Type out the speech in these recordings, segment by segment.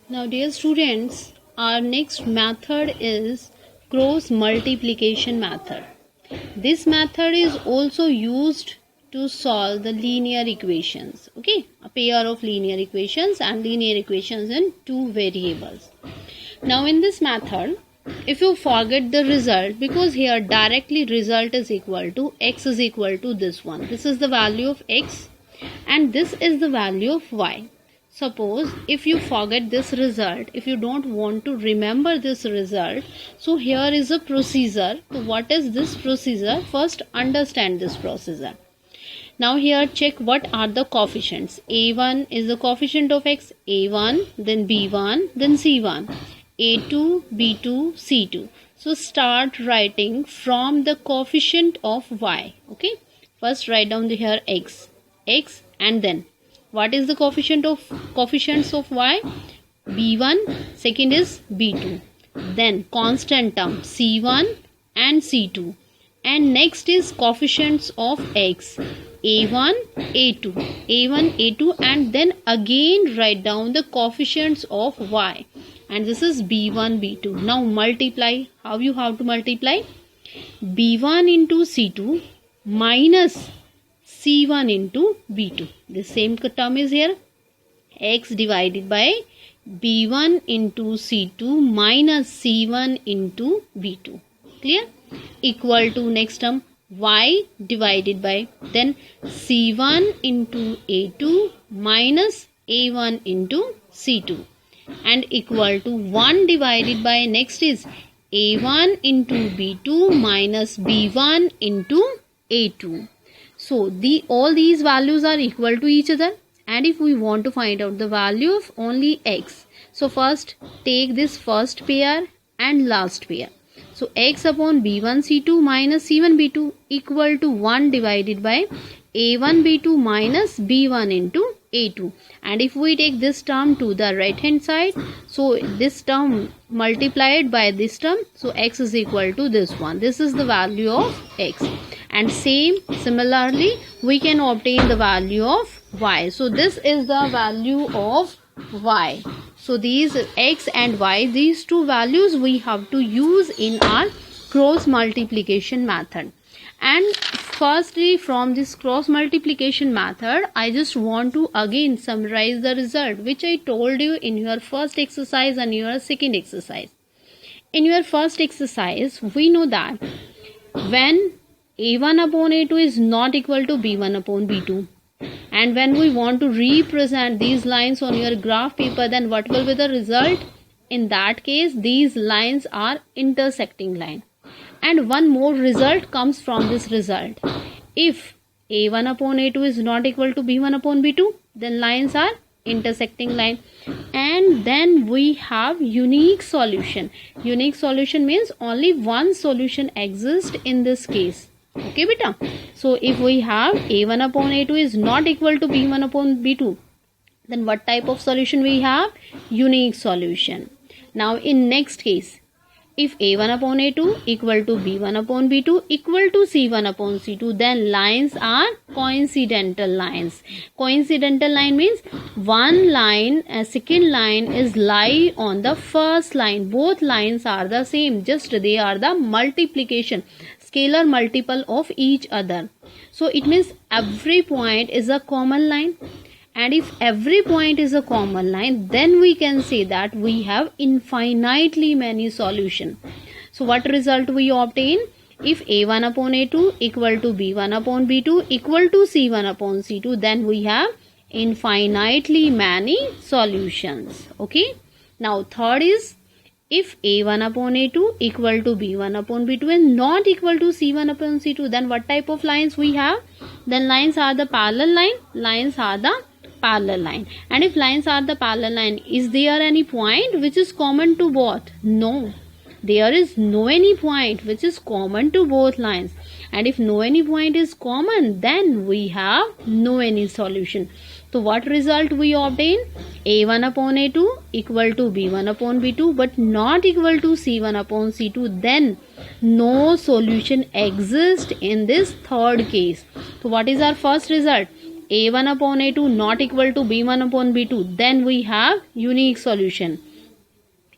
Now, dear students, our next method is cross multiplication method. This method is also used to solve the linear equations. Okay, a pair of linear equations and linear equations in two variables. Now, in this method, if you forget the result, because here directly result is equal to x is equal to this one. This is the value of x and this is the value of y. Suppose if you forget this result, if you don't want to remember this result, so here is a procedure. So what is this procedure? First understand this procedure. Now here check what are the coefficients. A1 is the coefficient of x, A1, then B1, then C1, A2, B2, C2. So start writing from the coefficient of y. Okay. First write down here x and then what is the coefficients of y? B1, second is B2, then constant term C1 and C2, and next is coefficients of x, A1, A2, and then again write down the coefficients of y, and this is B1, B2. Now multiply. How you have to multiply? B1 into C2 minus C1 into B2. The same term is here. X divided by B1 into C2 minus C1 into B2. Clear? Equal to next term y divided by then C1 into A2 minus A1 into C2 and equal to 1 divided by next is A1 into B2 minus B1 into A2. So all these values are equal to each other, and if we want to find out the value of only x, so first take this first pair and last pair. So x upon b1 c2 minus c1 b2 equal to 1 divided by a1 b2 minus b1 into a2, and if we take this term to the right hand side, so this term multiplied by this term, so x is equal to this one. This is the value of x, and similarly we can obtain the value of y. So this is the value of y. So these x and y, these two values we have to use in our cross multiplication method. And firstly, from this cross multiplication method, I just want to again summarize the result which I told you in your first exercise and your second exercise. In your first exercise, we know that when a1 upon a2 is not equal to b1 upon b2, and when we want to represent these lines on your graph paper, then what will be the result? In that case, these lines are intersecting line. And one more result comes from this result. If a1 upon a2 is not equal to b1 upon b2, then lines are intersecting line. And then we have unique solution. Unique solution means only one solution exists in this case. Okay, beta. So if we have a1 upon a2 is not equal to b1 upon b2, then what type of solution we have? Unique solution. Now in next case, if a1 upon a2 equal to b1 upon b2 equal to c1 upon c2, then lines are coincidental lines. Coincidental line means one line, a second line is lie on the first line. Both lines are the same, just they are the multiplication, scalar multiple of each other. So it means every point is a common line. And if every point is a common line, then we can say that we have infinitely many solutions. So what result we obtain? If a1 upon a2 equal to b1 upon b2 equal to c1 upon c2, then we have infinitely many solutions. Okay. Now third is, if a1 upon a2 equal to b1 upon b2 and not equal to c1 upon c2, then what type of lines we have? Then lines are the parallel line. Lines are the parallel line. And if lines are the parallel line, is there any point which is common to both? No, there is no any point which is common to both lines. And if no any point is common, then we have no any solution. So what result we obtain? a1 upon a2 equal to b1 upon b2 but not equal to c1 upon c2, then no solution exists in this third case. So what is our first result? a1 upon a2 not equal to b1 upon b2, then we have unique solution.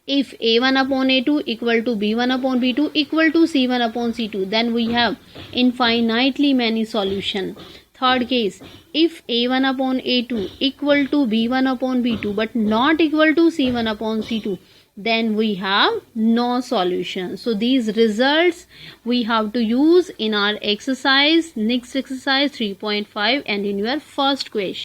If a1 upon a2 equal to b1 upon b2 equal to c1 upon c2, then we have infinitely many solution. Third case, if a1 upon a2 equal to b1 upon b2 but not equal to c1 upon c2, then we have no solution. So these results we have to use in our exercise, next exercise 3.5 and in your first question.